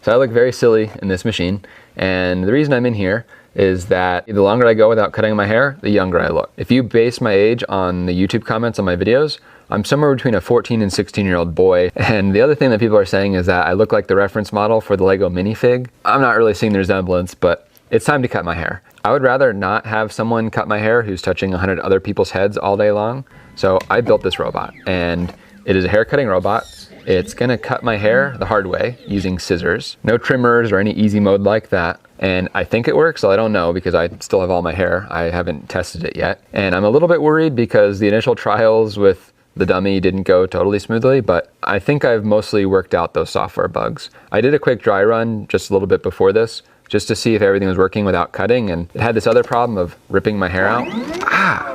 So I look very silly in this machine, and the reason I'm in here is that the longer I go without cutting my hair, the younger I look. If you base my age on the YouTube comments on my videos, I'm somewhere between a 14 and 16-year-old boy. And the other thing that people are saying is that I look like the reference model for the Lego minifig. I'm not really seeing the resemblance, but it's time to cut my hair. I would rather not have someone cut my hair who's touching 100 other people's heads all day long. So I built this robot, and it is a hair cutting robot. It's gonna cut my hair the hard way using scissors. No trimmers or any easy mode like that. And I think it works, so I don't know because I still have all my hair. I haven't tested it yet. And I'm a little bit worried because the initial trials with the dummy didn't go totally smoothly, but I think I've mostly worked out those software bugs. I did a quick dry run just a little bit before this, just to see if everything was working without cutting, and it had this other problem of ripping my hair out. Ah!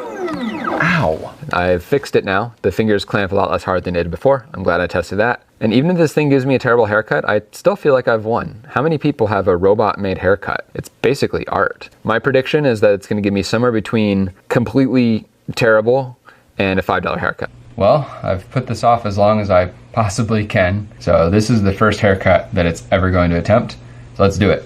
Ow! I've fixed it now. The fingers clamp a lot less hard than they did before. I'm glad I tested that. And even if this thing gives me a terrible haircut, I still feel like I've won. How many people have a robot-made haircut? It's basically art. My prediction is that it's gonna give me somewhere between completely terrible and a $5 haircut. Well, I've put this off as long as I possibly can. So this is the first haircut that it's ever going to attempt. So let's do it.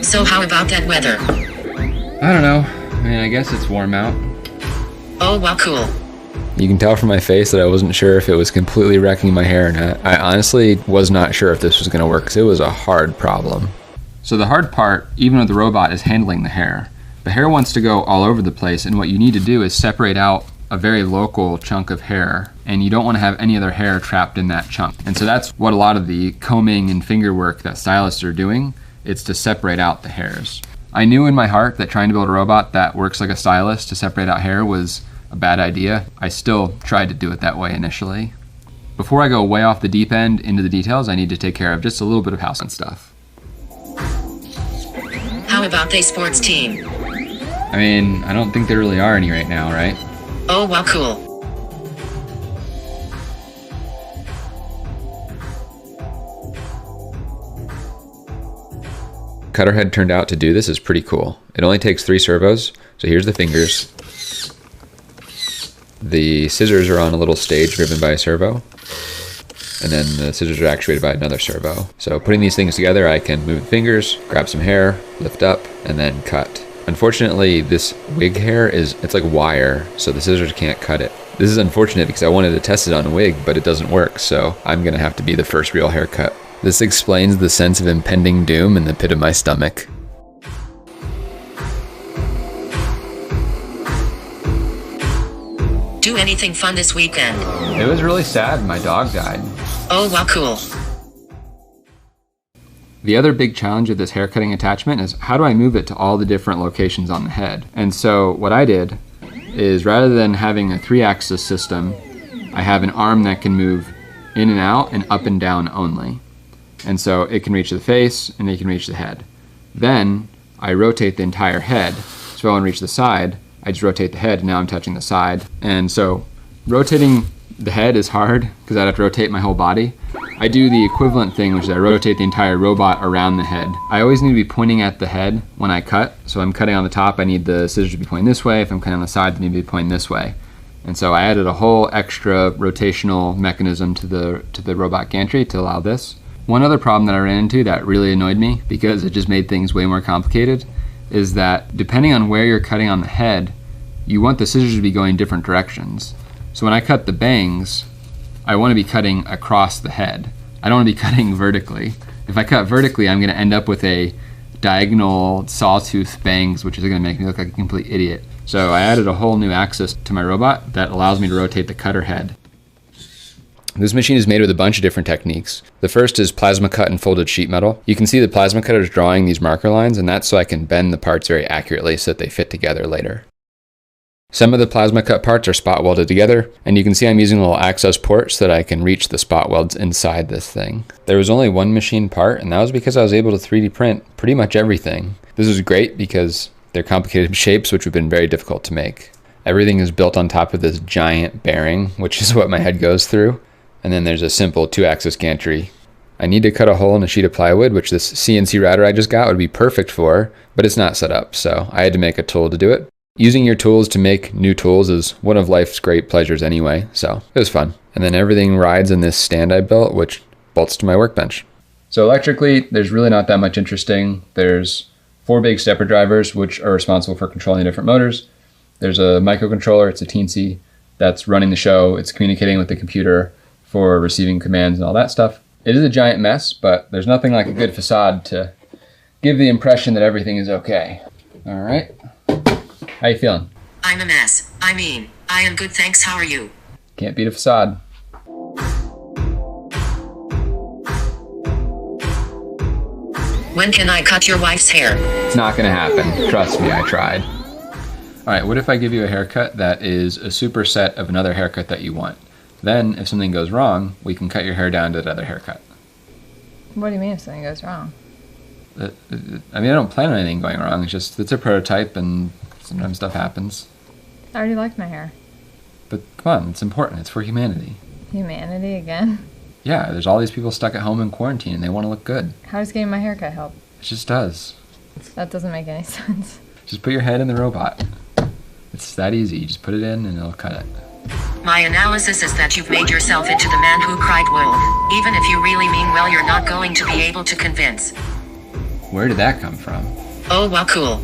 So how about that weather? I don't know. I mean, I guess it's warm out. Oh wow, cool. You can tell from my face that I wasn't sure if it was completely wrecking my hair or not. I honestly was not sure if this was gonna work because it was a hard problem. So the hard part, even with the robot, is handling the hair. The hair wants to go all over the place, and what you need to do is separate out a very local chunk of hair, and you don't want to have any other hair trapped in that chunk. And so that's what a lot of the combing and finger work that stylists are doing. It's to separate out the hairs. I knew in my heart that trying to build a robot that works like a stylist to separate out hair was a bad idea. I still tried to do it that way initially. Before I go way off the deep end into the details, I need to take care of just a little bit of house and stuff. How about the sports team? I mean, I don't think there really are any right now, right? Oh wow, cool. Cutter head turned out to do this is pretty cool. It only takes 3 servos. So here's the fingers. The scissors are on a little stage driven by a servo. And then the scissors are actuated by another servo. So putting these things together, I can move the fingers, grab some hair, lift up, and then cut. Unfortunately, this wig hair it's like wire, so the scissors can't cut it. This is unfortunate because I wanted to test it on a wig, but it doesn't work, so I'm gonna have to be the first real haircut. This explains the sense of impending doom in the pit of my stomach. Do anything fun this weekend? It was really sad. My dog died. Oh wow, cool. The other big challenge of this haircutting attachment is how do I move it to all the different locations on the head? And so what I did is rather than having a 3-axis system, I have an arm that can move in and out and up and down only. And so it can reach the face and it can reach the head. Then I rotate the entire head. So if I want to reach the side, I just rotate the head and now I'm touching the side. And so rotating the head is hard because I'd have to rotate my whole body. I do the equivalent thing, which is I rotate the entire robot around the head. I always need to be pointing at the head when I cut. So I'm cutting on the top, I need the scissors to be pointing this way. If I'm cutting on the side, they need to be pointing this way. And so I added a whole extra rotational mechanism to the robot gantry to allow this. One other problem that I ran into that really annoyed me because it just made things way more complicated is that depending on where you're cutting on the head, you want the scissors to be going different directions. So when I cut the bangs, I want to be cutting across the head. I don't want to be cutting vertically. If I cut vertically, I'm going to end up with a diagonal sawtooth bangs, which is going to make me look like a complete idiot. So I added a whole new axis to my robot that allows me to rotate the cutter head. This machine is made with a bunch of different techniques. The first is plasma cut and folded sheet metal. You can see the plasma cutters drawing these marker lines, and that's so I can bend the parts very accurately so that they fit together later. Some of the plasma cut parts are spot welded together, and you can see I'm using little access ports so that I can reach the spot welds inside this thing. There was only one machine part, and that was because I was able to 3D print pretty much everything. This was great because they're complicated shapes which have been very difficult to make. Everything is built on top of this giant bearing, which is what my head goes through. And then there's a simple 2-axis gantry. I need to cut a hole in a sheet of plywood, which this CNC router I just got would be perfect for, but it's not set up, so I had to make a tool to do it. Using your tools to make new tools is one of life's great pleasures anyway, so it was fun. And then everything rides in this stand I built, which bolts to my workbench. So electrically, there's really not that much interesting. There's 4 big stepper drivers, which are responsible for controlling the different motors. There's a microcontroller, it's a teensy, that's running the show. It's communicating with the computer for receiving commands and all that stuff. It is a giant mess, but there's nothing like a good facade to give the impression that everything is okay. All right. How you feeling? I'm a mess. I mean, I am good, thanks. How are you? Can't beat a facade. When can I cut your wife's hair? It's not gonna happen. Trust me, I tried. All right, what if I give you a haircut that is a superset of another haircut that you want? Then, if something goes wrong, we can cut your hair down to that other haircut. What do you mean if something goes wrong? I mean, I don't plan on anything going wrong. It's a prototype, and sometimes stuff happens. I already liked my hair. But come on, it's important. It's for humanity. Humanity again? Yeah, there's all these people stuck at home in quarantine, and they want to look good. How does getting my haircut help? It just does. That doesn't make any sense. Just put your head in the robot. It's that easy. You just put it in, and it'll cut it. My analysis is that you've made yourself into the man who cried wolf. Even if you really mean well, you're not going to be able to convince. Where did that come from? Oh, wow, cool.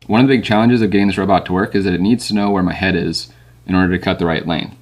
One of the big challenges of getting this robot to work is that it needs to know where my head is in order to cut the right length.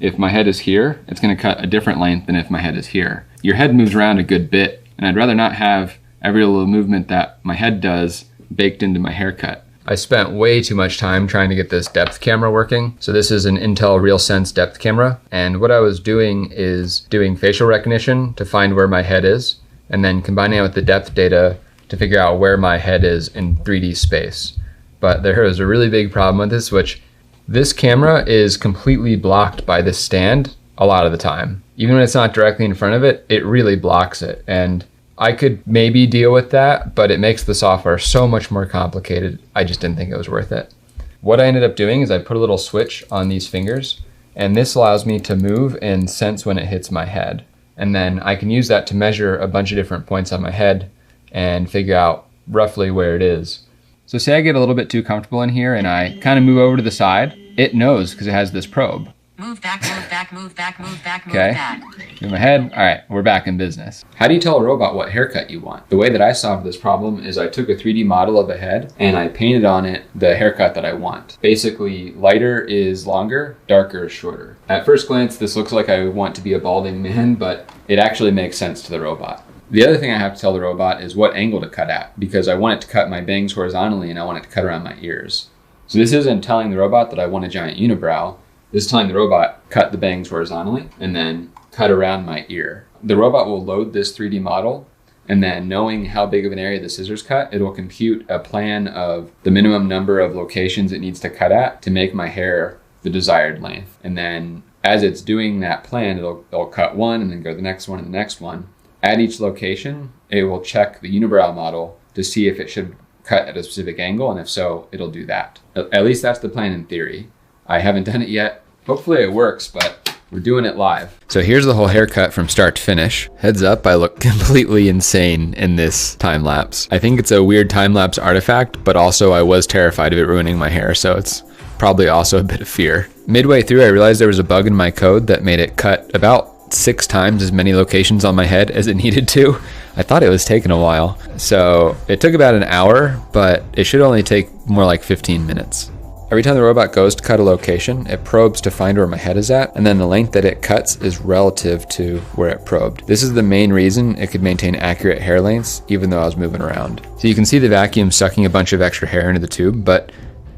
If my head is here, it's going to cut a different length than if my head is here. Your head moves around a good bit, and I'd rather not have every little movement that my head does baked into my haircut. I spent way too much time trying to get this depth camera working. So this is an Intel RealSense depth camera, and what I was doing is doing facial recognition to find where my head is, and then combining it with the depth data to figure out where my head is in 3D space. But there is a really big problem with this, which this camera is completely blocked by this stand a lot of the time. Even when it's not directly in front of it, it really blocks it. And I could maybe deal with that, but it makes the software so much more complicated. I just didn't think it was worth it. What I ended up doing is I put a little switch on these fingers, and this allows me to move and sense when it hits my head. And then I can use that to measure a bunch of different points on my head and figure out roughly where it is. So say I get a little bit too comfortable in here and I kind of move over to the side, it knows because it has this probe. Move back, move back, move back, move back, move Okay, back. move my head. All right, we're back in business. How do you tell a robot what haircut you want? The way that I solved this problem is I took a 3D model of a head and I painted on it the haircut that I want. Basically, lighter is longer, darker is shorter. At first glance, this looks like I want to be a balding man, but it actually makes sense to the robot. The other thing I have to tell the robot is what angle to cut at, because I want it to cut my bangs horizontally and I want it to cut around my ears. So this isn't telling the robot that I want a giant unibrow. This is telling the robot, cut the bangs horizontally and then cut around my ear. The robot will load this 3D model, and then knowing how big of an area the scissors cut, it will compute a plan of the minimum number of locations it needs to cut at to make my hair the desired length. And then as it's doing that plan, it'll cut one and then go to the next one and the next one. At each location, it will check the unibrow model to see if it should cut at a specific angle, and if so, it'll do that. At least that's the plan in theory. I haven't done it yet. Hopefully it works, but we're doing it live. So here's the whole haircut from start to finish. Heads up, I look completely insane in this time lapse. I think it's a weird time lapse artifact, but also I was terrified of it ruining my hair, so it's probably also a bit of fear. Midway through, I realized there was a bug in my code that made it cut about 6 times as many locations on my head as it needed to. I thought it was taking a while. So it took about an hour, but it should only take more like 15 minutes. Every time the robot goes to cut a location, it probes to find where my head is at, and then the length that it cuts is relative to where it probed. This is the main reason it could maintain accurate hair lengths, even though I was moving around. So you can see the vacuum sucking a bunch of extra hair into the tube, but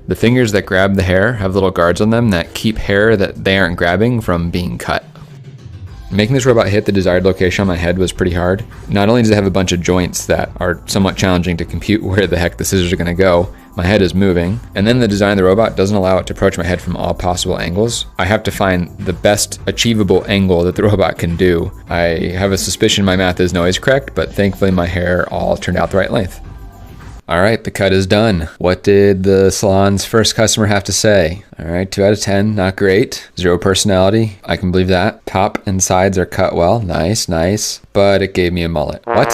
the fingers that grab the hair have little guards on them that keep hair that they aren't grabbing from being cut. Making this robot hit the desired location on my head was pretty hard. Not only does it have a bunch of joints that are somewhat challenging to compute where the heck the scissors are going to go, my head is moving, and then the design of the robot doesn't allow it to approach my head from all possible angles. I have to find the best achievable angle that the robot can do. I have a suspicion my math isn't always correct, but thankfully my hair all turned out the right length. All right, the cut is done. What did the salon's first customer have to say? All right, 2 out of 10, not great. 0 personality, I can believe that. Top and sides are cut well, nice, nice. But it gave me a mullet. What?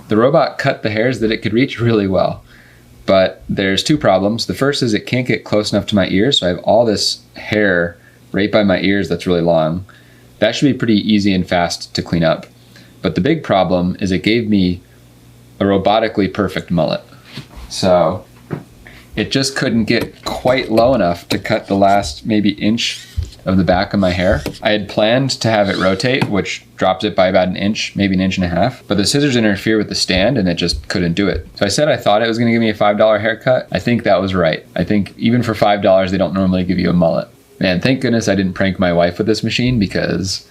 The robot cut the hairs that it could reach really well. but there's two problems. The first is it can't get close enough to my ears, so I have all this hair right by my ears that's really long. That should be pretty easy and fast to clean up. But the big problem is it gave me a robotically perfect mullet. So it just couldn't get quite low enough to cut the last maybe inch of the back of my hair. I had planned to have it rotate, which drops it by about an inch, maybe an inch and a half, but the scissors interfere with the stand and it just couldn't do it. So I said I thought it was gonna give me a $5 haircut. I think that was right. I think even for $5, they don't normally give you a mullet. Man, thank goodness I didn't prank my wife with this machine, because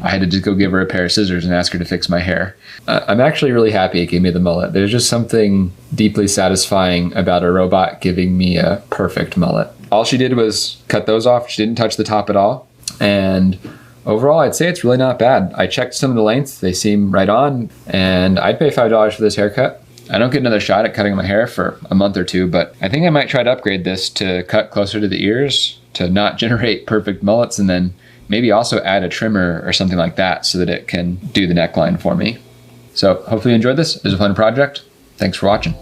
I had to just go give her a pair of scissors and ask her to fix my hair. I'm actually really happy it gave me the mullet. There's just something deeply satisfying about a robot giving me a perfect mullet. All she did was cut those off. She didn't touch the top at all. And overall, I'd say it's really not bad. I checked some of the lengths. They seem right on. And I'd pay $5 for this haircut. I don't get another shot at cutting my hair for a month or two, but I think I might try to upgrade this to cut closer to the ears, to not generate perfect mullets, and then maybe also add a trimmer or something like that so that it can do the neckline for me. So hopefully you enjoyed this. It was a fun project. Thanks for watching.